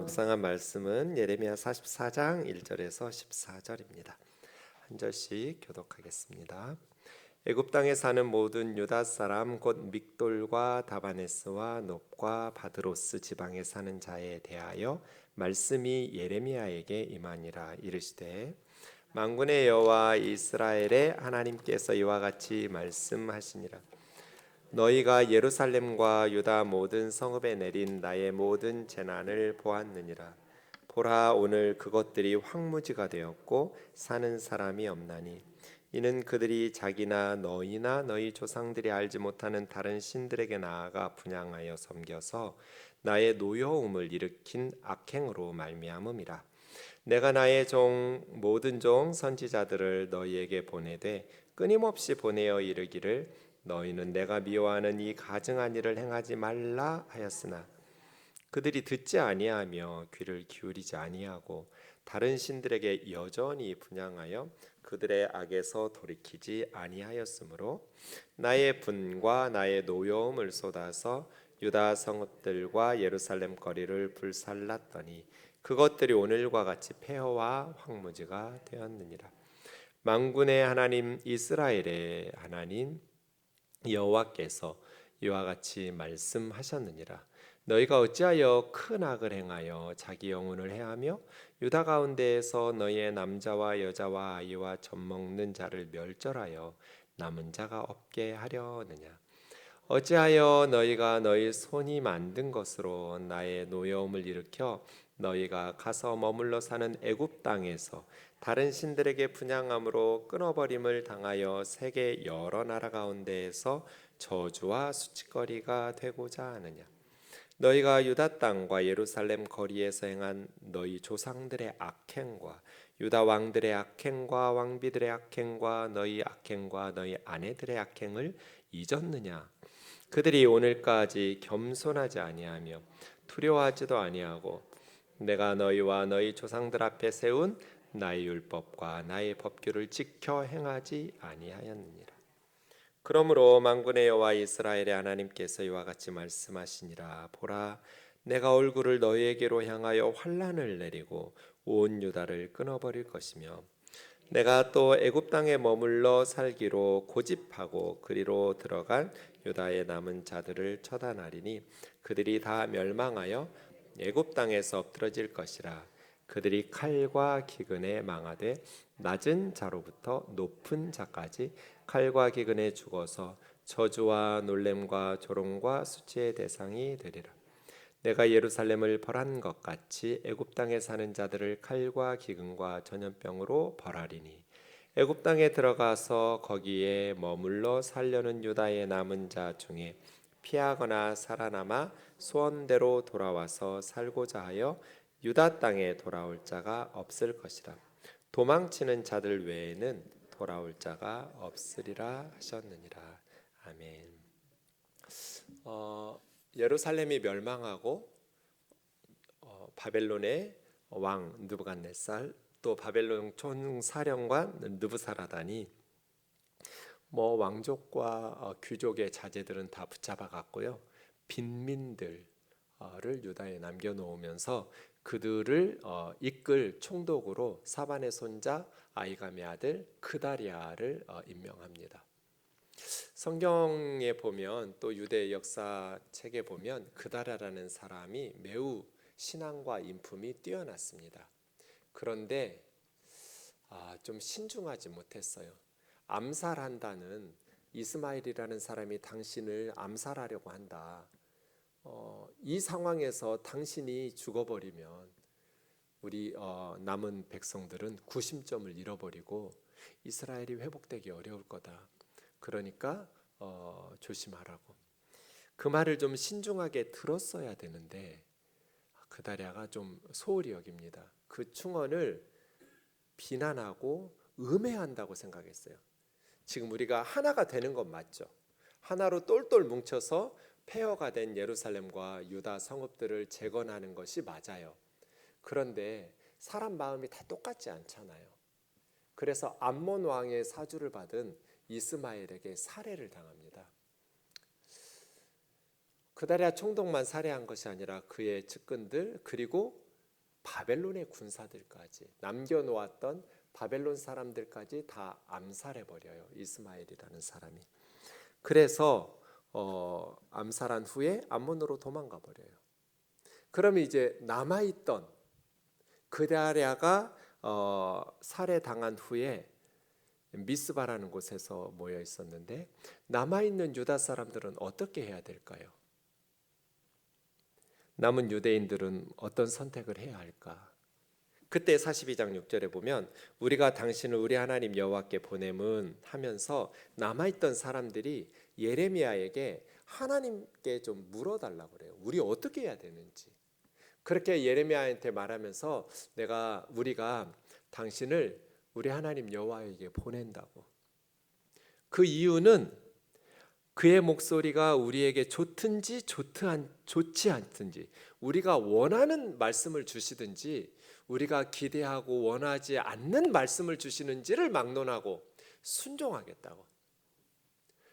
묵상한 말씀은 예레미야 44장 1절에서 14절입니다. 한 절씩 교독하겠습니다. 애굽 땅에 사는 모든 유다 사람 곧 믹돌과 다바네스와 놉과 바드로스 지방에 사는 자에 대하여 말씀이 예레미야에게 임하니라. 이르시되 만군의 여호와 이스라엘의 하나님께서 이와 같이 말씀하시니라. 너희가 예루살렘과 유다 모든 성읍에 내린 나의 모든 재난을 보았느니라. 보라, 오늘 그것들이 황무지가 되었고 사는 사람이 없나니 이는 그들이 자기나 너희나 너희 조상들이 알지 못하는 다른 신들에게 나아가 분향하여 섬겨서 나의 노여움을 일으킨 악행으로 말미암음이라. 내가 나의 모든 종 선지자들을 너희에게 보내되 끊임없이 보내어 이르기를 너희는 내가 미워하는 이 가증한 일을 행하지 말라 하였으나 그들이 듣지 아니하며 귀를 기울이지 아니하고 다른 신들에게 여전히 분향하여 그들의 악에서 돌이키지 아니하였으므로 나의 분과 나의 노여움을 쏟아서 유다 성읍들과 예루살렘 거리를 불살랐더니 그것들이 오늘과 같이 폐허와 황무지가 되었느니라. 만군의 하나님 이스라엘의 하나님 여호와께서 이와 같이 말씀하셨느니라. 너희가 어찌하여 큰 악을 행하여 자기 영혼을 해하며 유다 가운데에서 너희의 남자와 여자와 아이와 젖먹는 자를 멸절하여 남은 자가 없게 하려느냐. 어찌하여 너희가 너희 손이 만든 것으로 나의 노여움을 일으켜 너희가 가서 머물러 사는 애굽 땅에서 다른 신들에게 분향함으로 끊어버림을 당하여 세계 여러 나라 가운데에서 저주와 수치거리가 되고자 하느냐. 너희가 유다 땅과 예루살렘 거리에서 행한 너희 조상들의 악행과 유다 왕들의 악행과 왕비들의 악행과 너희 악행과 너희 아내들의 악행을 잊었느냐. 그들이 오늘까지 겸손하지 아니하며 두려워하지도 아니하고 내가 너희와 너희 조상들 앞에 세운 나의 율법과 나의 법규를 지켜 행하지 아니하였느니라. 그러므로 만군의 여호와 이스라엘의 하나님께서 이와 같이 말씀하시니라. 보라, 내가 얼굴을 너희에게로 향하여 환난을 내리고 온 유다를 끊어버릴 것이며 내가 또 애굽 땅에 머물러 살기로 고집하고 그리로 들어간 유다의 남은 자들을 처단하리니 그들이 다 멸망하여 애굽 땅에서 엎드러질 것이라. 그들이 칼과 기근에 망하되 낮은 자로부터 높은 자까지 칼과 기근에 죽어서 저주와 놀램과 조롱과 수치의 대상이 되리라. 내가 예루살렘을 벌한 것 같이 애굽 땅에 사는 자들을 칼과 기근과 전염병으로 벌하리니 애굽 땅에 들어가서 거기에 머물러 살려는 유다의 남은 자 중에 피하거나 살아남아 소원대로 돌아와서 살고자 하여 유다 땅에 돌아올 자가 없을 것이라. 도망치는 자들 외에는 돌아올 자가 없으리라 하셨느니라. 아멘. 예루살렘이 멸망하고 바벨론의 왕 느부갓네살 또 바벨론 총사령관 느부사라단이 왕족과 귀족의 자제들은 다 붙잡아 갔고요. 빈민들을 유다에 남겨놓으면서 그들을 이끌 총독으로 사반의 손자 아이감의 아들 그다리아를 임명합니다. 성경에 보면 또 유대 역사책에 보면 그다리아라는 사람이 매우 신앙과 인품이 뛰어났습니다. 그런데 좀 신중하지 못했어요. 암살한다는 이스마엘이라는 사람이 당신을 암살하려고 한다. 이 상황에서 당신이 죽어버리면 우리 남은 백성들은 구심점을 잃어버리고 이스라엘이 회복되기 어려울 거다. 그러니까 조심하라고. 그 말을 좀 신중하게 들었어야 되는데 그다리아가 좀 소홀히 여깁니다. 그 충언을 비난하고 음해한다고 생각했어요. 지금 우리가 하나가 되는 건 맞죠. 하나로 똘똘 뭉쳐서 폐허가 된 예루살렘과 유다 성읍들을 재건하는 것이 맞아요. 그런데 사람 마음이 다 똑같지 않잖아요. 그래서 암몬 왕의 사주를 받은 이스마엘에게 살해를 당합니다. 그다리아 총독만 살해한 것이 아니라 그의 측근들 그리고 바벨론의 군사들까지, 남겨놓았던 바벨론 사람들까지 다 암살해버려요. 이스마엘이라는 사람이. 그래서 암살한 후에 암몬으로 도망가 버려요. 그러면 이제 남아있던 그다랴가 살해당한 후에 미스바라는 곳에서 모여 있었는데, 남아있는 유다 사람들은 어떻게 해야 될까요? 남은 유대인들은 어떤 선택을 해야 할까? 그때 42장 6절에 보면 우리가 당신을 우리 하나님 여호와께 보냄은 하면서 남아있던 사람들이 예레미야에게 하나님께 좀 물어달라고 그래요. 우리 어떻게 해야 되는지. 그렇게 예레미야한테 말하면서 우리가 당신을 우리 하나님 여호와에게 보낸다고. 그 이유는 그의 목소리가 우리에게 좋든지 좋지 않든지, 우리가 원하는 말씀을 주시든지 우리가 기대하고 원하지 않는 말씀을 주시는지를 막론하고 순종하겠다고.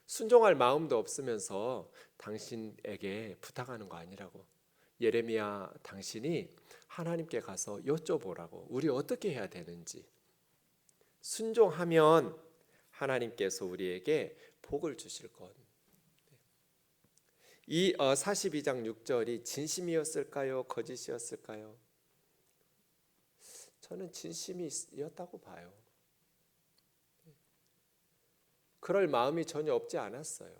순종할 마음도 없으면서 당신에게 부탁하는 거 아니라고. 예레미야, 당신이 하나님께 가서 여쭤보라고. 우리 어떻게 해야 되는지. 순종하면 하나님께서 우리에게 복을 주실 것. 이 42장 6절이 진심이었을까요? 거짓이었을까요? 저는 진심이었다고 봐요. 그럴 마음이 전혀 없지 않았어요.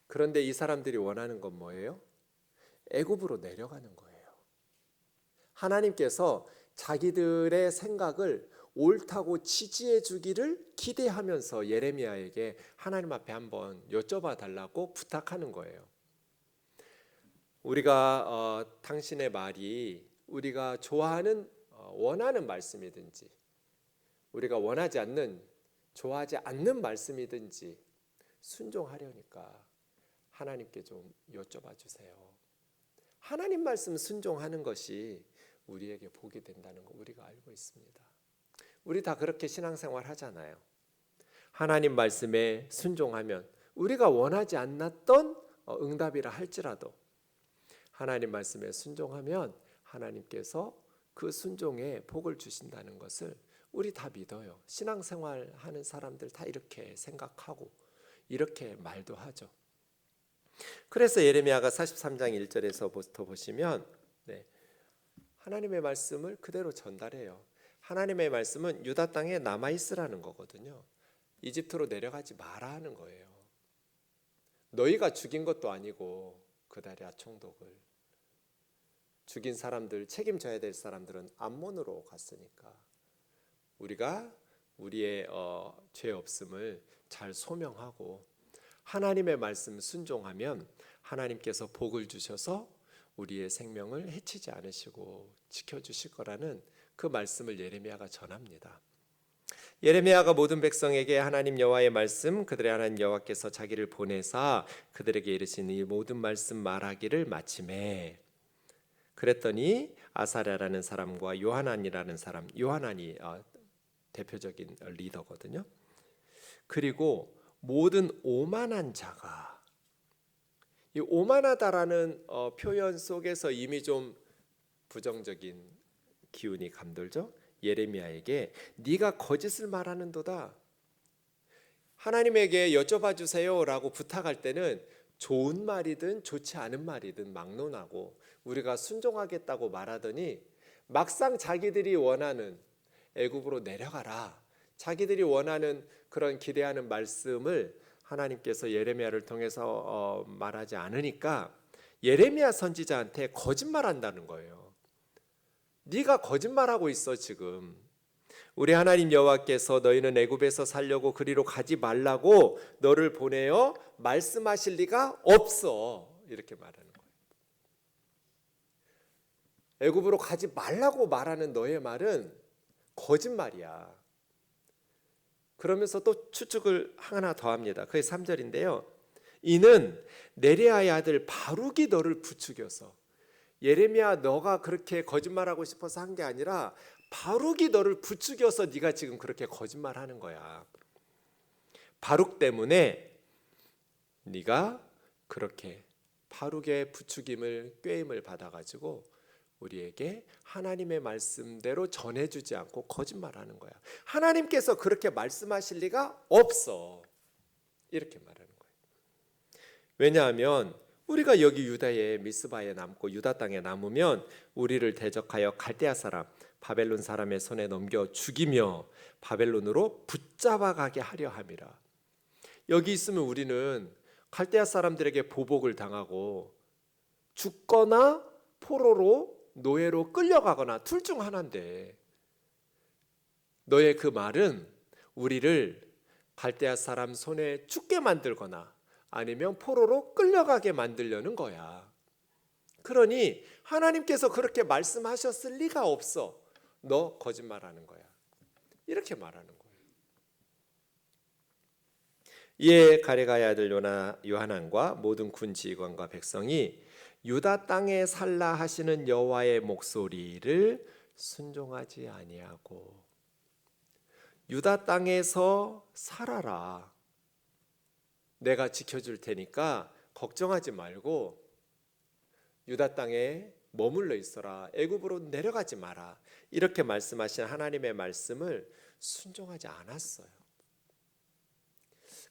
그런데 이 사람들이 원하는 건 뭐예요? 애굽으로 내려가는 거예요. 하나님께서 자기들의 생각을 옳다고 지지해 주기를 기대하면서 예레미야에게 하나님 앞에 한번 여쭤봐 달라고 부탁하는 거예요. 우리가 당신의 말이 우리가 좋아하는 원하는 말씀이든지, 우리가 원하지 않는 좋아하지 않는 말씀이든지 순종하려니까 하나님께 좀 여쭤봐 주세요. 하나님 말씀 순종하는 것이 우리에게 복이 된다는 거 우리가 알고 있습니다. 우리 다 그렇게 신앙생활 하잖아요. 하나님 말씀에 순종하면 우리가 원하지 않았던 응답이라 할지라도 하나님 말씀에 순종하면 하나님께서 그 순종에 복을 주신다는 것을 우리 다 믿어요. 신앙생활 하는 사람들 다 이렇게 생각하고 이렇게 말도 하죠. 그래서 예레미야가 43장 1절에서부터 보시면 하나님의 말씀을 그대로 전달해요. 하나님의 말씀은 유다 땅에 남아있으라는 거거든요. 이집트로 내려가지 마라 하는 거예요. 너희가 죽인 것도 아니고 그다랴 총독을 죽인 사람들, 책임져야 될 사람들은 암몬으로 갔으니까 우리가 우리의 죄 없음을 잘 소명하고 하나님의 말씀 순종하면 하나님께서 복을 주셔서 우리의 생명을 해치지 않으시고 지켜주실 거라는 그 말씀을 예레미야가 전합니다. 예레미야가 모든 백성에게 하나님 여호와의 말씀, 그들의 하나님 여호와께서 자기를 보내사 그들에게 이르신 이 모든 말씀 말하기를 마치매, 그랬더니 아사랴라는 사람과 요하난이라는 사람, 요하난이 대표적인 리더거든요. 그리고 모든 오만한 자가, 이 오만하다라는 표현 속에서 이미 좀 부정적인 기운이 감돌죠. 예레미야에게 네가 거짓을 말하는도다. 하나님에게 여쭤봐 주세요라고 부탁할 때는 좋은 말이든 좋지 않은 말이든 막론하고 우리가 순종하겠다고 말하더니 막상 자기들이 원하는 애굽으로 내려가라, 자기들이 원하는 그런 기대하는 말씀을 하나님께서 예레미야를 통해서 말하지 않으니까 예레미야 선지자한테 거짓말한다는 거예요. 네가 거짓말하고 있어 지금. 우리 하나님 여호와께서 너희는 애굽에서 살려고 그리로 가지 말라고 너를 보내어 말씀하실 리가 없어, 이렇게 말하는 거예요. 애굽으로 가지 말라고 말하는 너의 말은 거짓말이야. 그러면서 또 추측을 하나 더 합니다. 그게 3절인데요. 이는 네리야의 아들 바룩이 너를 부추겨서, 예레미야 너가 그렇게 거짓말하고 싶어서 한 게 아니라 바룩이 너를 부추겨서 네가 지금 그렇게 거짓말하는 거야. 바룩 때문에 네가 그렇게 바룩의 부추김을 꾀임을 받아가지고 우리에게 하나님의 말씀대로 전해주지 않고 거짓말하는 거야. 하나님께서 그렇게 말씀하실 리가 없어. 이렇게 말하는 거예요. 왜냐하면 우리가 여기 유다의 미스바에 남고 유다 땅에 남으면 우리를 대적하여 갈대아 사람 바벨론 사람의 손에 넘겨 죽이며 바벨론으로 붙잡아 가게 하려 함이라. 여기 있으면 우리는 갈대아 사람들에게 보복을 당하고 죽거나 포로로 노예로 끌려가거나 둘 중 하나인데, 너의 그 말은 우리를 갈대아 사람 손에 죽게 만들거나 아니면 포로로 끌려가게 만들려는 거야. 그러니 하나님께서 그렇게 말씀하셨을 리가 없어. 너 거짓말하는 거야. 이렇게 말하는 거예요. 이에 가레가의 아들 요하난과 모든 군 지휘관과 백성이 유다 땅에 살라 하시는 여호와의 목소리를 순종하지 아니하고 유다 땅에서 살아라. 내가 지켜줄 테니까 걱정하지 말고 유다 땅에 머물러 있어라. 애굽으로 내려가지 마라. 이렇게 말씀하신 하나님의 말씀을 순종하지 않았어요.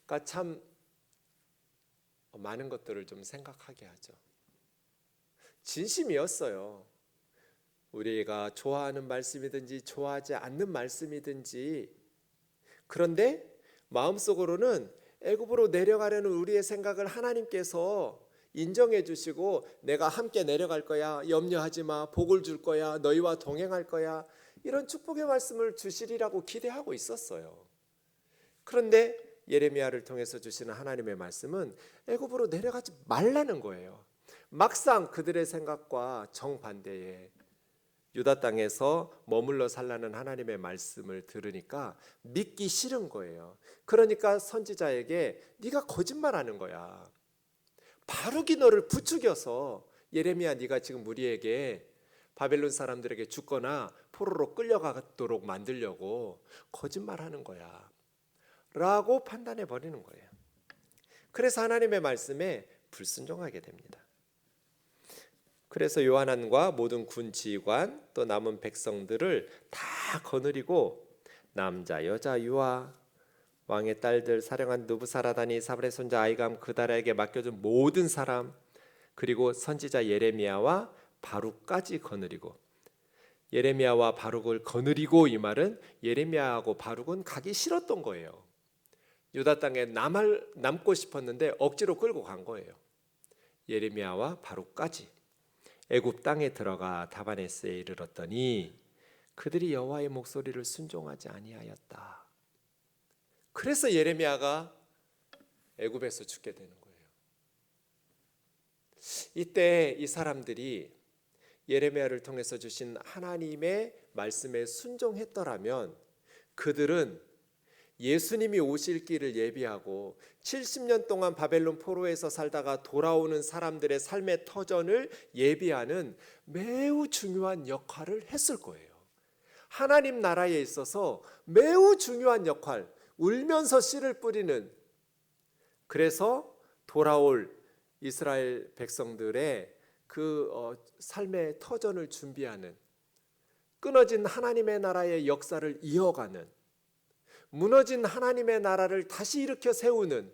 그러니까 참 많은 것들을 좀 생각하게 하죠. 진심이었어요. 우리가 좋아하는 말씀이든지 좋아하지 않는 말씀이든지, 그런데 마음속으로는 애굽으로 내려가려는 우리의 생각을 하나님께서 인정해 주시고 내가 함께 내려갈 거야, 염려하지 마, 복을 줄 거야, 너희와 동행할 거야, 이런 축복의 말씀을 주시리라고 기대하고 있었어요. 그런데 예레미야를 통해서 주시는 하나님의 말씀은 애굽으로 내려가지 말라는 거예요. 막상 그들의 생각과 정반대에 유다 땅에서 머물러 살라는 하나님의 말씀을 들으니까 믿기 싫은 거예요. 그러니까 선지자에게 네가 거짓말하는 거야. 바룩이 너를 부추겨서 예레미야, 네가 지금 우리에게 바벨론 사람들에게 죽거나 포로로 끌려가도록 만들려고 거짓말하는 거야 라고 판단해 버리는 거예요. 그래서 하나님의 말씀에 불순종하게 됩니다. 그래서 요하난과 모든 군 지휘관 또 남은 백성들을 다 거느리고 남자 여자 유아 왕의 딸들 사령한 느부사라다니 사발의 손자 아이감 그다라에게 맡겨준 모든 사람, 그리고 선지자 예레미야와 바룩까지 거느리고, 예레미야와 바룩을 거느리고, 이 말은 예레미야하고 바룩은 가기 싫었던 거예요. 유다 땅에 남고 싶었는데 억지로 끌고 간 거예요. 예레미야와 바룩까지 애굽 땅에 들어가 다바네스에 이르렀더니 그들이 여호와의 목소리를 순종하지 아니하였다. 그래서 예레미야가 애굽에서 죽게 되는 거예요. 이때 이 사람들이 예레미야를 통해서 주신 하나님의 말씀에 순종했더라면 그들은 예수님이 오실 길을 예비하고 70년 동안 바벨론 포로에서 살다가 돌아오는 사람들의 삶의 터전을 예비하는 매우 중요한 역할을 했을 거예요. 하나님 나라에 있어서 매우 중요한 역할, 울면서 씨를 뿌리는, 그래서 돌아올 이스라엘 백성들의 그 삶의 터전을 준비하는, 끊어진 하나님의 나라의 역사를 이어가는, 무너진 하나님의 나라를 다시 일으켜 세우는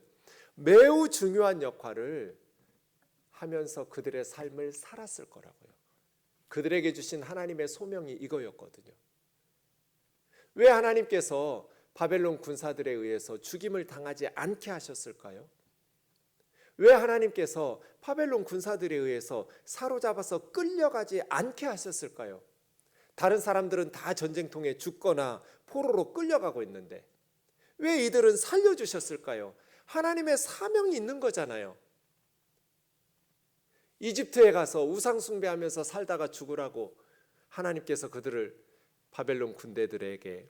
매우 중요한 역할을 하면서 그들의 삶을 살았을 거라고요. 그들에게 주신 하나님의 소명이 이거였거든요. 왜 하나님께서 바벨론 군사들에 의해서 죽임을 당하지 않게 하셨을까요? 왜 하나님께서 바벨론 군사들에 의해서 사로잡아서 끌려가지 않게 하셨을까요? 다른 사람들은 다 전쟁통에 죽거나 포로로 끌려가고 있는데 왜 이들은 살려주셨을까요? 하나님의 사명이 있는 거잖아요. 이집트에 가서 우상 숭배하면서 살다가 죽으라고 하나님께서 그들을 바벨론 군대들에게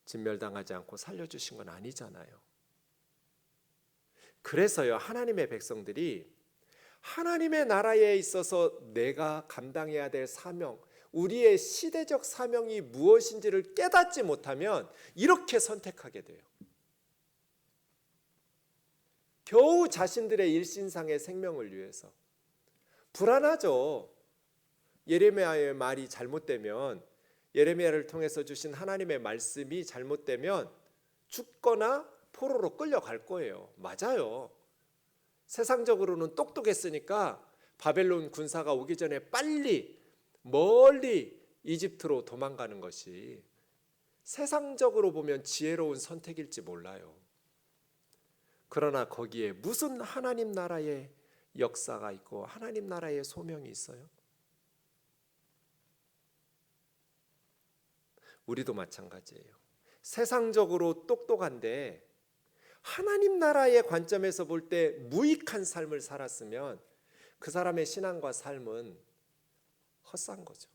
진멸당하지 않고 살려주신 건 아니잖아요. 그래서요, 하나님의 백성들이 하나님의 나라에 있어서 내가 감당해야 될 사명, 우리의 시대적 사명이 무엇인지를 깨닫지 못하면 이렇게 선택하게 돼요. 겨우 자신들의 일신상의 생명을 위해서. 불안하죠. 예레미야의 말이 잘못되면, 예레미야를 통해서 주신 하나님의 말씀이 잘못되면 죽거나 포로로 끌려갈 거예요. 맞아요. 세상적으로는 똑똑했으니까 바벨론 군사가 오기 전에 빨리 멀리 이집트로 도망가는 것이 세상적으로 보면 지혜로운 선택일지 몰라요. 그러나 거기에 무슨 하나님 나라의 역사가 있고 하나님 나라의 소명이 있어요? 우리도 마찬가지예요. 세상적으로 똑똑한데 하나님 나라의 관점에서 볼 때 무익한 삶을 살았으면 그 사람의 신앙과 삶은 헛산 거죠.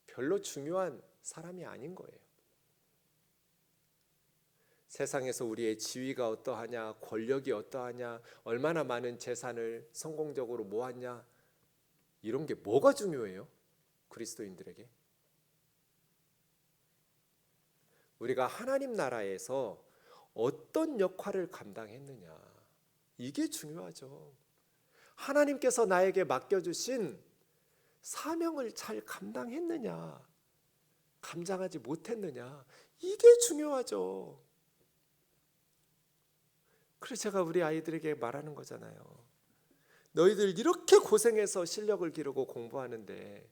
별로 중요한 사람이 아닌 거예요. 세상에서 우리의 지위가 어떠하냐, 권력이 어떠하냐, 얼마나 많은 재산을 성공적으로 모았냐, 이런 게 뭐가 중요해요? 그리스도인들에게. 우리가 하나님 나라에서 어떤 역할을 감당했느냐, 이게 중요하죠. 하나님께서 나에게 맡겨주신 사명을 잘 감당했느냐, 감당하지 못했느냐, 이게 중요하죠. 그래서 제가 우리 아이들에게 말하는 거잖아요. 너희들 이렇게 고생해서 실력을 기르고 공부하는데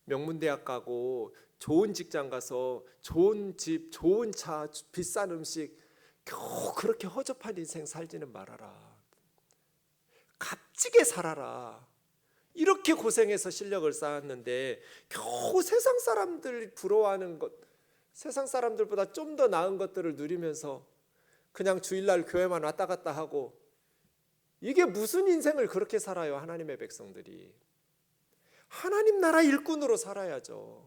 명문대학 가고 좋은 직장 가서 좋은 집, 좋은 차, 비싼 음식 겨우 그렇게 허접한 인생 살지는 말아라. 값지게 살아라. 이렇게 고생해서 실력을 쌓았는데 겨우 세상 사람들 부러워하는 것, 세상 사람들보다 좀 더 나은 것들을 누리면서 그냥 주일날 교회만 왔다 갔다 하고, 이게 무슨 인생을 그렇게 살아요? 하나님의 백성들이 하나님 나라 일꾼으로 살아야죠.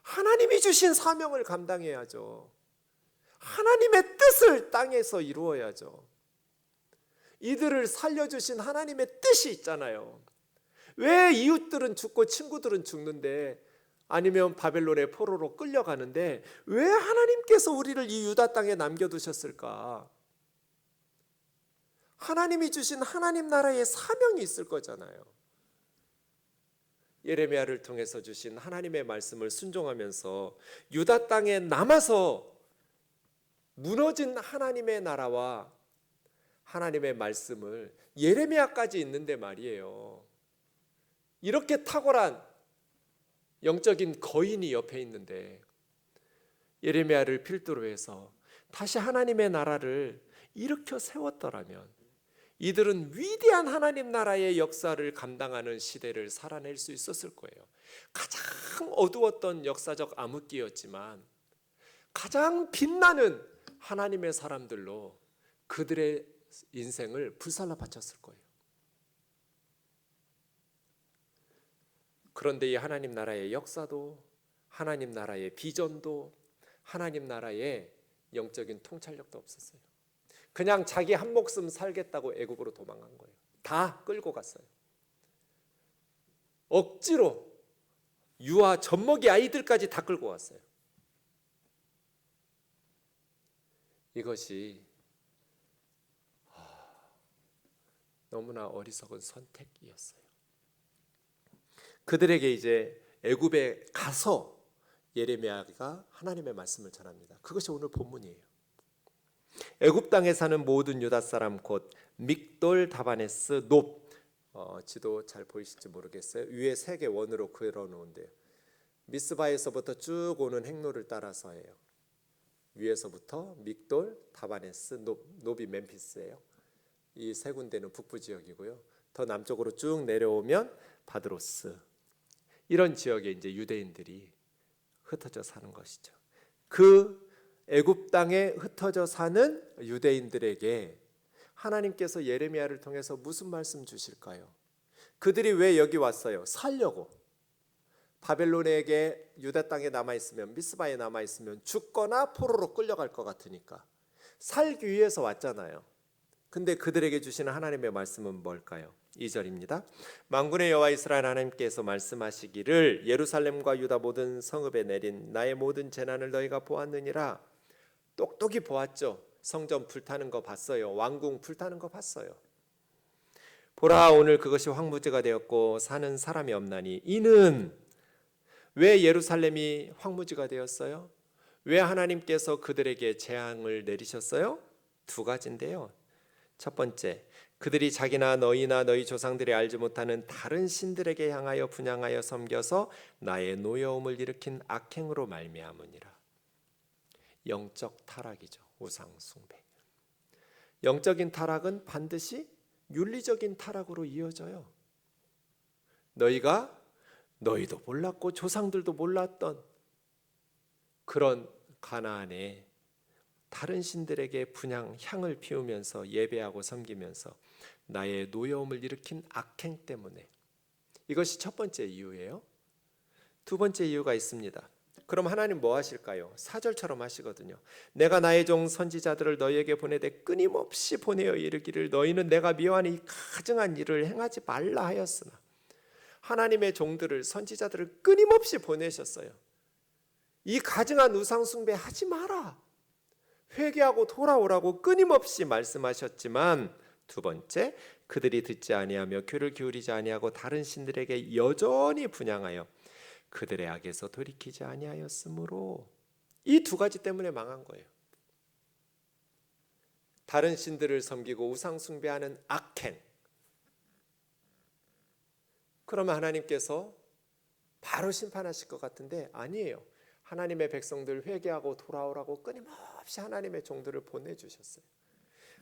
하나님이 주신 사명을 감당해야죠. 하나님의 뜻을 땅에서 이루어야죠. 이들을 살려주신 하나님의 뜻이 있잖아요. 왜 이웃들은 죽고 친구들은 죽는데, 아니면 바벨론의 포로로 끌려가는데 왜 하나님께서 우리를 이 유다 땅에 남겨두셨을까? 하나님이 주신 하나님 나라의 사명이 있을 거잖아요. 예레미야를 통해서 주신 하나님의 말씀을 순종하면서 유다 땅에 남아서 무너진 하나님의 나라와 하나님의 말씀을, 예레미야까지 있는데 말이에요, 이렇게 탁월한 영적인 거인이 옆에 있는데 예레미야를 필두로 해서 다시 하나님의 나라를 일으켜 세웠더라면 이들은 위대한 하나님 나라의 역사를 감당하는 시대를 살아낼 수 있었을 거예요. 가장 어두웠던 역사적 암흑기였지만 가장 빛나는 하나님의 사람들로 그들의 인생을 불살라 바쳤을 거예요. 그런데 이 하나님 나라의 역사도, 하나님 나라의 비전도, 하나님 나라의 영적인 통찰력도 없었어요. 그냥 자기 한 목숨 살겠다고 애국으로 도망간 거예요. 다 끌고 갔어요. 억지로 유아 젖먹이 아이들까지 다 끌고 왔어요. 이것이 너무나 어리석은 선택이었어요. 그들에게 이제 애굽에 가서 예레미야가 하나님의 말씀을 전합니다. 그것이 오늘 본문이에요. 애굽 땅에 사는 모든 유다 사람 곧 믹돌, 다바네스, 놉, 지도 잘 보이실지 모르겠어요. 위에 3개 원으로 그려놓은데요. 미스바에서부터 쭉 오는 행로를 따라서 해요. 위에서부터 믹돌, 다바네스, 놉이 멤피스예요. 이 3군데는 북부 지역이고요. 더 남쪽으로 쭉 내려오면 바드로스, 이런 지역에 이제 유대인들이 흩어져 사는 것이죠. 그 애굽 땅에 흩어져 사는 유대인들에게 하나님께서 예레미야를 통해서 무슨 말씀 주실까요? 그들이 왜 여기 왔어요? 살려고. 바벨론에게 유다 땅에 남아있으면, 미스바에 남아있으면 죽거나 포로로 끌려갈 것 같으니까 살기 위해서 왔잖아요. 근데 그들에게 주시는 하나님의 말씀은 뭘까요? 2절입니다. 만군의 여호와 이스라엘 하나님께서 말씀하시기를 예루살렘과 유다 모든 성읍에 내린 나의 모든 재난을 너희가 보았느니라. 똑똑히 보았죠. 성전 불타는 거 봤어요. 왕궁 불타는 거 봤어요. 보라, 오늘 그것이 황무지가 되었고 사는 사람이 없나니. 이는 왜 예루살렘이 황무지가 되었어요? 왜 하나님께서 그들에게 재앙을 내리셨어요? 두 가지인데요. 첫 번째, 그들이 자기나 너희나 너희 조상들이 알지 못하는 다른 신들에게 향하여 분향하여 섬겨서 나의 노여움을 일으킨 악행으로 말미암으니라. 영적 타락이죠. 우상 숭배. 영적인 타락은 반드시 윤리적인 타락으로 이어져요. 너희도 몰랐고 조상들도 몰랐던 그런 가나안에 다른 신들에게 분향 향을 피우면서 예배하고 섬기면서 나의 노여움을 일으킨 악행 때문에. 이것이 첫 번째 이유예요. 두 번째 이유가 있습니다. 그럼 하나님 뭐 하실까요? 4절처럼 하시거든요. 내가 나의 종 선지자들을 너희에게 보내되 끊임없이 보내어 이르기를 너희는 내가 미워하는 이 가증한 일을 행하지 말라 하였으나. 하나님의 종들을, 선지자들을 끊임없이 보내셨어요. 이 가증한 우상 숭배 하지 마라, 회개하고 돌아오라고 끊임없이 말씀하셨지만, 두 번째, 그들이 듣지 아니하며 귀를 기울이지 아니하고 다른 신들에게 여전히 분향하여 그들의 악에서 돌이키지 아니하였으므로. 이 두 가지 때문에 망한 거예요. 다른 신들을 섬기고 우상 숭배하는 악행. 그러면 하나님께서 바로 심판하실 것 같은데 아니에요. 하나님의 백성들 회개하고 돌아오라고 끊임없이 하나님의 종들을 보내주셨어요.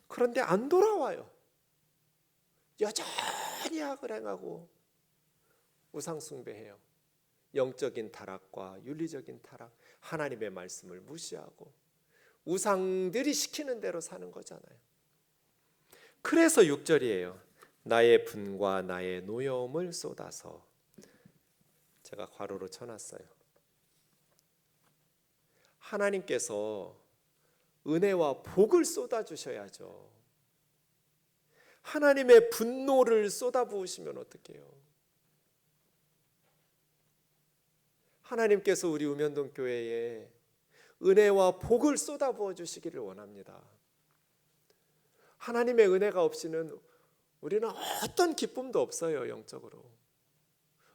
그런데 안 돌아와요. 여전히 악을 행하고 우상 숭배해요. 영적인 타락과 윤리적인 타락, 하나님의 말씀을 무시하고 우상들이 시키는 대로 사는 거잖아요. 그래서 6절이에요. 나의 분과 나의 노여움을 쏟아서. 제가 괄호로 쳐놨어요. 하나님께서 은혜와 복을 쏟아주셔야죠. 하나님의 분노를 쏟아부으시면 어떡해요? 하나님께서 우리 우면동 교회에 은혜와 복을 쏟아부어 주시기를 원합니다. 하나님의 은혜가 없이는 우리는 어떤 기쁨도 없어요. 영적으로.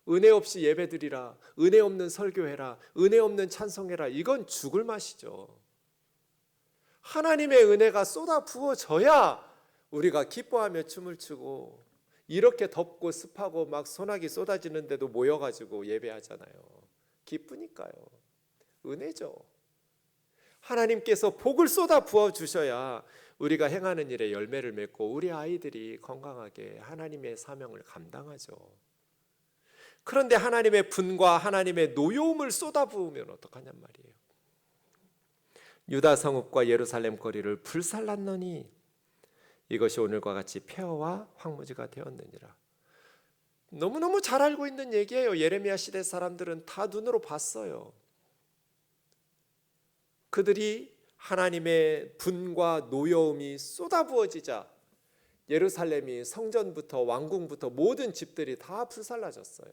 은혜 없이 예배드리라, 은혜 없는 설교해라, 은혜 없는 찬송해라, 이건 죽을 맛이죠. 하나님의 은혜가 쏟아 부어져야 우리가 기뻐하며 춤을 추고, 이렇게 덥고 습하고 막 소나기 쏟아지는데도 모여가지고 예배하잖아요. 기쁘니까요. 은혜죠. 하나님께서 복을 쏟아 부어 주셔야 우리가 행하는 일에 열매를 맺고 우리 아이들이 건강하게 하나님의 사명을 감당하죠. 그런데 하나님의 분과 하나님의 노여움을 쏟아부으면 어떡하냔 말이에요. 유다 성읍과 예루살렘 거리를 불살랐노니 이것이 오늘과 같이 폐허와 황무지가 되었느니라. 너무너무 잘 알고 있는 얘기예요. 예레미야 시대 사람들은 다 눈으로 봤어요. 그들이 하나님의 분과 노여움이 쏟아부어지자 예루살렘이 성전부터 왕궁부터 모든 집들이 다 불살라졌어요.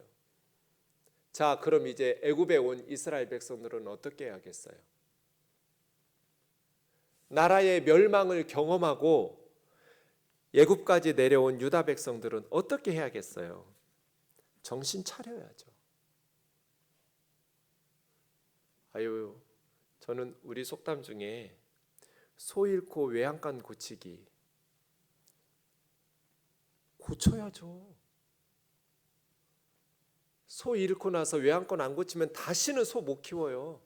자, 그럼 이제 애굽에 온 이스라엘 백성들은 어떻게 해야겠어요? 나라의 멸망을 경험하고 애굽까지 내려온 유다 백성들은 어떻게 해야겠어요? 정신 차려야죠. 아유, 저는 우리 속담 중에 소 잃고 외양간 고치기, 고쳐야죠. 소 잃고 나서 외양간 안 고치면 다시는 소 못 키워요.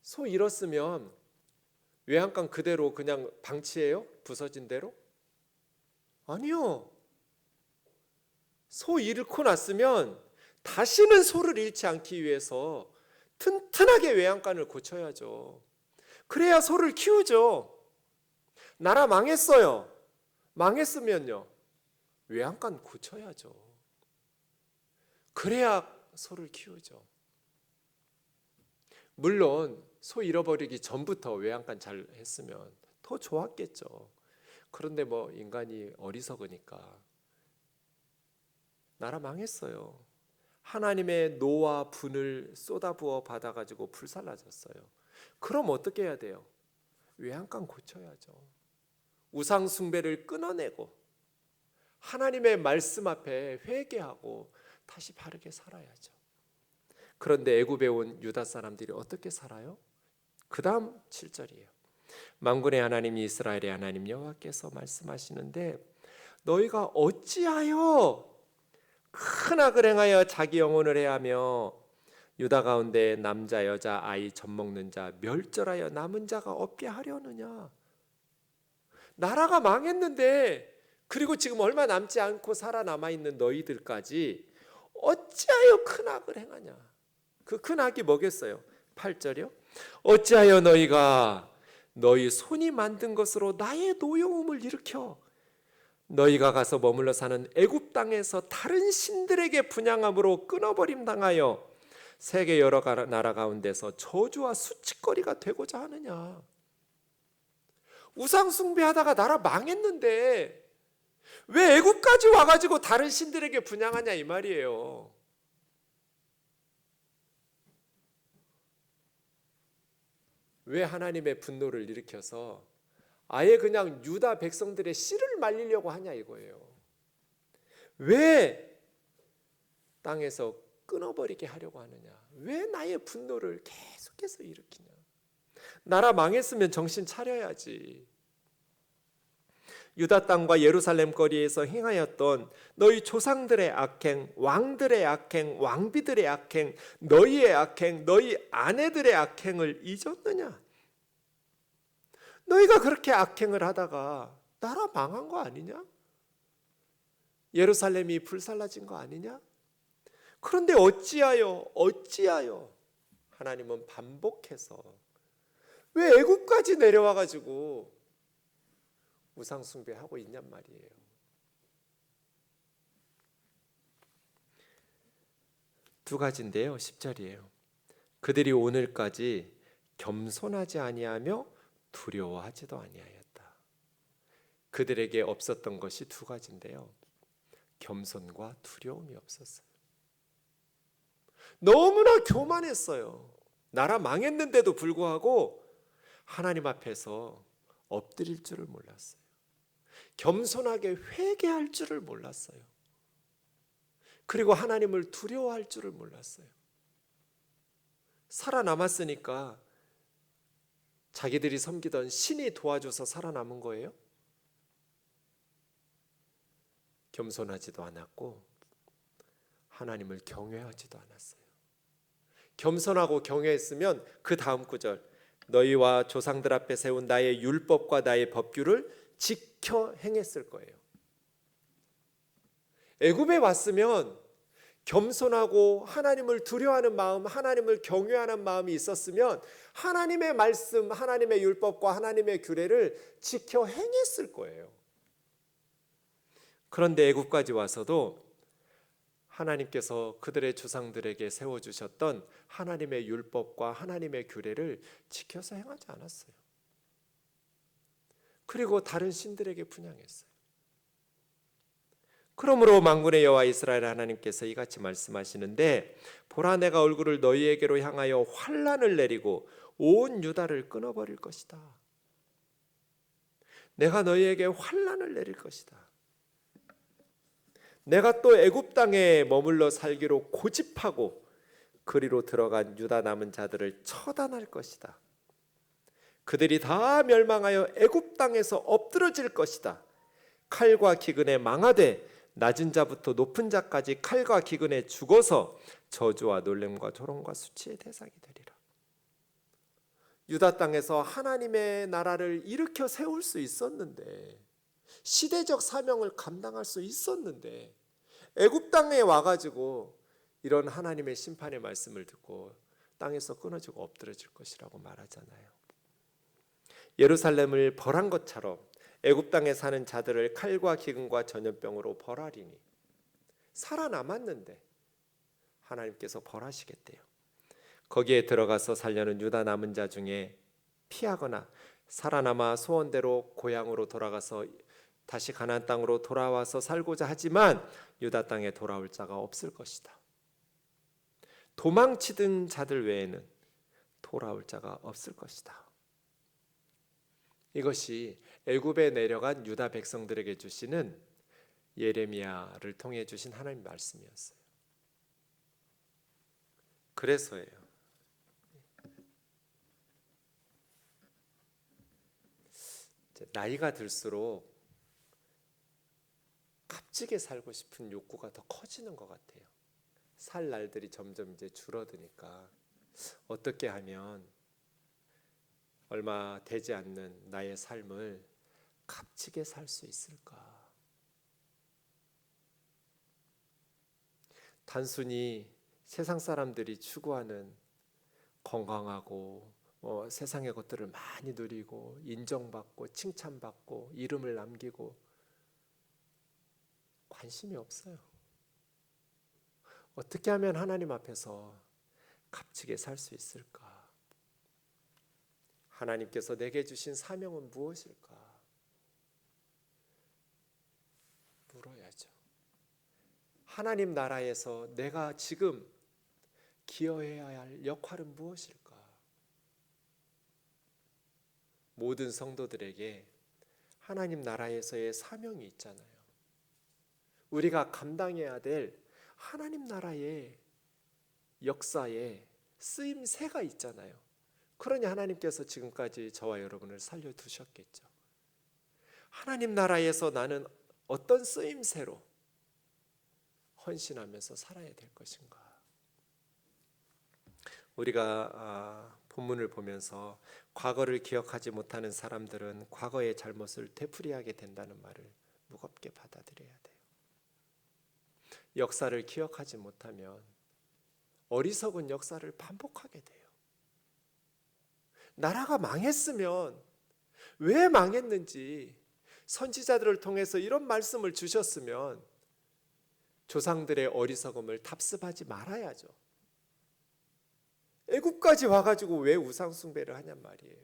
소 잃었으면 외양간 그대로 그냥 방치해요? 부서진 대로? 아니요. 소 잃고 났으면 다시는 소를 잃지 않기 위해서 튼튼하게 외양간을 고쳐야죠. 그래야 소를 키우죠. 나라 망했어요. 망했으면요, 외양간 고쳐야죠. 그래야 소를 키우죠. 물론 소 잃어버리기 전부터 외양간 잘 했으면 더 좋았겠죠. 그런데 뭐 인간이 어리석으니까 나라 망했어요. 하나님의 노와 분을 쏟아부어 받아가지고 불살라졌어요. 그럼 어떻게 해야 돼요? 외양간 고쳐야죠. 우상 숭배를 끊어내고 하나님의 말씀 앞에 회개하고 다시 바르게 살아야죠. 그런데 애굽에 온 유다 사람들이 어떻게 살아요? 그 다음 7절이에요. 만군의 하나님 이스라엘의 하나님 여호와께서 말씀하시는데 너희가 어찌하여 큰 악을 행하여 자기 영혼을 해하며 유다 가운데 남자 여자 아이 젖먹는 자 멸절하여 남은 자가 없게 하려느냐. 나라가 망했는데 그리고 지금 얼마 남지 않고 살아남아 있는 너희들까지 어찌하여 큰 악을 행하냐. 그 큰 악이 뭐겠어요? 8절이요. 어찌하여 너희가 너희 손이 만든 것으로 나의 노여움을 일으켜 너희가 가서 머물러 사는 애굽 땅에서 다른 신들에게 분향함으로 끊어버림 당하여 세계 여러 나라 가운데서 저주와 수치거리가 되고자 하느냐. 우상 숭배하다가 나라 망했는데 왜 애굽까지 와가지고 다른 신들에게 분향하냐 이 말이에요. 왜 하나님의 분노를 일으켜서 아예 그냥 유다 백성들의 씨를 말리려고 하냐 이거예요. 왜 땅에서 끊어버리게 하려고 하느냐. 왜 나의 분노를 계속해서 일으키냐. 나라 망했으면 정신 차려야지. 유다 땅과 예루살렘 거리에서 행하였던 너희 조상들의 악행, 왕들의 악행, 왕비들의 악행, 너희의 악행, 너희 아내들의 악행을 잊었느냐? 너희가 그렇게 악행을 하다가 나라 망한 거 아니냐? 예루살렘이 불살라진 거 아니냐? 그런데 어찌하여 하나님은 반복해서 왜 애굽까지 내려와 가지고 우상 숭배하고 있냔 말이에요. 두 가지인데요. 10절이에요. 그들이 오늘까지 겸손하지 아니하며 두려워하지도 아니하였다. 그들에게 없었던 것이 두 가지인데요. 겸손과 두려움이 없었어요. 너무나 교만했어요. 나라 망했는데도 불구하고 하나님 앞에서 엎드릴 줄을 몰랐어요. 겸손하게 회개할 줄을 몰랐어요. 그리고 하나님을 두려워할 줄을 몰랐어요. 살아남았으니까 자기들이 섬기던 신이 도와줘서 살아남은 거예요? 겸손하지도 않았고 하나님을 경외하지도 않았어요. 겸손하고 경외했으면 그 다음 구절 너희와 조상들 앞에 세운 나의 율법과 나의 법규를 지켜 행했을 거예요. 애굽에 왔으면 겸손하고 하나님을 두려워하는 마음, 하나님을 경외하는 마음이 있었으면 하나님의 말씀, 하나님의 율법과 하나님의 규례를 지켜 행했을 거예요. 그런데 애굽까지 와서도 하나님께서 그들의 조상들에게 세워주셨던 하나님의 율법과 하나님의 규례를 지켜서 행하지 않았어요. 그리고 다른 신들에게 분향했어요. 그러므로 만군의 여호와 이스라엘 하나님께서 이같이 말씀하시는데 보라 내가 얼굴을 너희에게로 향하여 환난을 내리고 온 유다를 끊어버릴 것이다. 내가 너희에게 환난을 내릴 것이다. 내가 또 애굽 땅에 머물러 살기로 고집하고 그리로 들어간 유다 남은 자들을 처단할 것이다. 그들이 다 멸망하여 애굽 땅에서 엎드러질 것이다. 칼과 기근에 망하되 낮은 자부터 높은 자까지 칼과 기근에 죽어서 저주와 놀램과 조롱과 수치의 대상이 되리라. 유다 땅에서 하나님의 나라를 일으켜 세울 수 있었는데, 시대적 사명을 감당할 수 있었는데 애굽 땅에 와가지고 이런 하나님의 심판의 말씀을 듣고 땅에서 끊어지고 엎드러질 것이라고 말하잖아요. 예루살렘을 벌한 것처럼 애굽 땅에 사는 자들을 칼과 기근과 전염병으로 벌하리니 살아남았는데 하나님께서 벌하시겠대요. 거기에 들어가서 살려는 유다 남은 자 중에 피하거나 살아남아 소원대로 고향으로 돌아가서 다시 가나안 땅으로 돌아와서 살고자 하지만 유다 땅에 돌아올 자가 없을 것이다. 도망치던 자들 외에는 돌아올 자가 없을 것이다. 이것이 애굽에 내려간 유다 백성들에게 주시는 예레미야를 통해 주신 하나님 말씀이었어요. 그래서예요. 나이가 들수록 값지게 살고 싶은 욕구가 더 커지는 것 같아요. 살 날들이 점점 이제 줄어드니까 어떻게 하면 얼마 되지 않는 나의 삶을 값지게 살 수 있을까? 단순히 세상 사람들이 추구하는 건강하고 세상의 것들을 많이 누리고 인정받고 칭찬받고 이름을 남기고 관심이 없어요. 어떻게 하면 하나님 앞에서 값지게 살 수 있을까? 하나님께서 내게 주신 사명은 무엇일까? 물어야죠. 하나님 나라에서 내가 지금 기여해야 할 역할은 무엇일까? 모든 성도들에게 하나님 나라에서의 사명이 있잖아요. 우리가 감당해야 될 하나님 나라의 역사에 쓰임새가 있잖아요. 그러니 하나님께서 지금까지 저와 여러분을 살려두셨겠죠. 하나님 나라에서 나는 어떤 쓰임새로 헌신하면서 살아야 될 것인가? 우리가 본문을 보면서 과거를 기억하지 못하는 사람들은 과거의 잘못을 되풀이하게 된다는 말을 무겁게 받아들여야 돼요. 역사를 기억하지 못하면 어리석은 역사를 반복하게 돼요. 나라가 망했으면 왜 망했는지 선지자들을 통해서 이런 말씀을 주셨으면 조상들의 어리석음을 답습하지 말아야죠. 애굽까지 와가지고 왜 우상 숭배를 하냔 말이에요.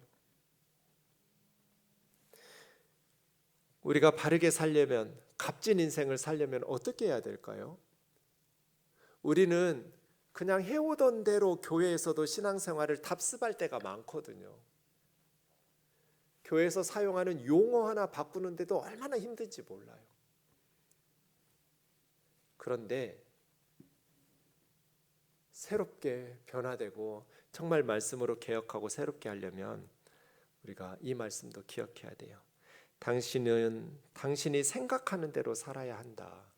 우리가 바르게 살려면, 값진 인생을 살려면 어떻게 해야 될까요? 우리는 그냥 해오던 대로 교회에서도 신앙생활을 답습할 때가 많거든요. 교회에서 사용하는 용어 하나 바꾸는데도 얼마나 힘든지 몰라요. 그런데 새롭게 변화되고 정말 말씀으로 개혁하고 새롭게 하려면 우리가 이 말씀도 기억해야 돼요. 당신이 생각하는 대로 살아야 한다.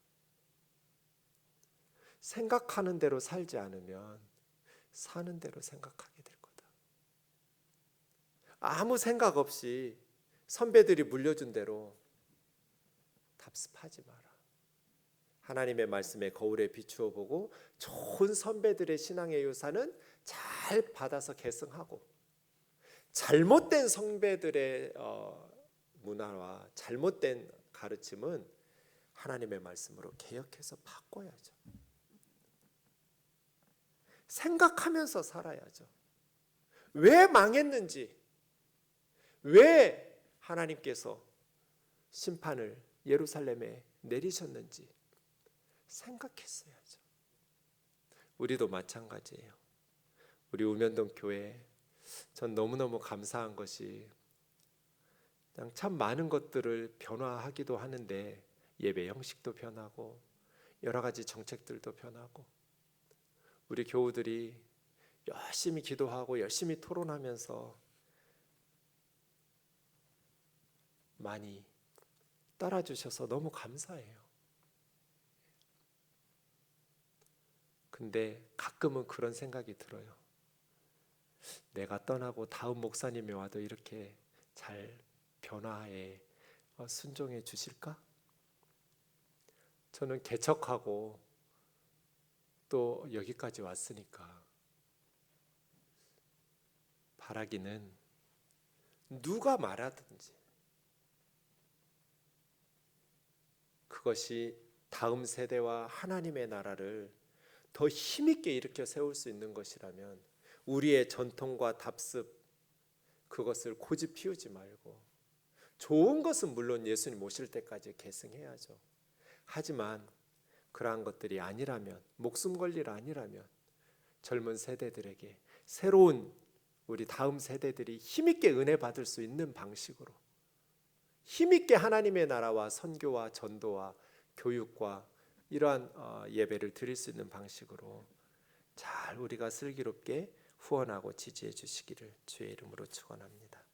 생각하는 대로 살지 않으면 사는 대로 생각하게 될 거다. 아무 생각 없이 선배들이 물려준 대로 답습하지 마라. 하나님의 말씀에 거울에 비추어 보고 좋은 선배들의 신앙의 유산은 잘 받아서 계승하고, 잘못된 선배들의 문화와 잘못된 가르침은 하나님의 말씀으로 개혁해서 바꿔야죠. 생각하면서 살아야죠. 왜 망했는지, 왜 하나님께서 심판을 예루살렘에 내리셨는지 생각했어야죠. 우리도 마찬가지예요. 우리 우면동 교회, 전 너무너무 감사한 것이 그냥 참 많은 것들을 변화하기도 하는데 예배 형식도 변하고 여러 가지 정책들도 변하고 우리 교우들이 열심히 기도하고 열심히 토론하면서 많이 따라주셔서 너무 감사해요. 근데 가끔은 그런 생각이 들어요. 내가 떠나고 다음 목사님이 와도 이렇게 잘 변화에 순종해 주실까? 저는 개척하고 또 여기까지 왔으니까 바라기는 누가 말하든지 그것이 다음 세대와 하나님의 나라를 더 힘있게 일으켜 세울 수 있는 것이라면 우리의 전통과 답습 그것을 고집 피우지 말고 좋은 것은 물론 예수님 오실 때까지 계승해야죠. 하지만 그러한 것들이 아니라면, 목숨 걸 일 아니라면 젊은 세대들에게 새로운 우리 다음 세대들이 힘있게 은혜 받을 수 있는 방식으로 힘있게 하나님의 나라와 선교와 전도와 교육과 이러한 예배를 드릴 수 있는 방식으로 잘 우리가 슬기롭게 후원하고 지지해 주시기를 주의 이름으로 축원합니다.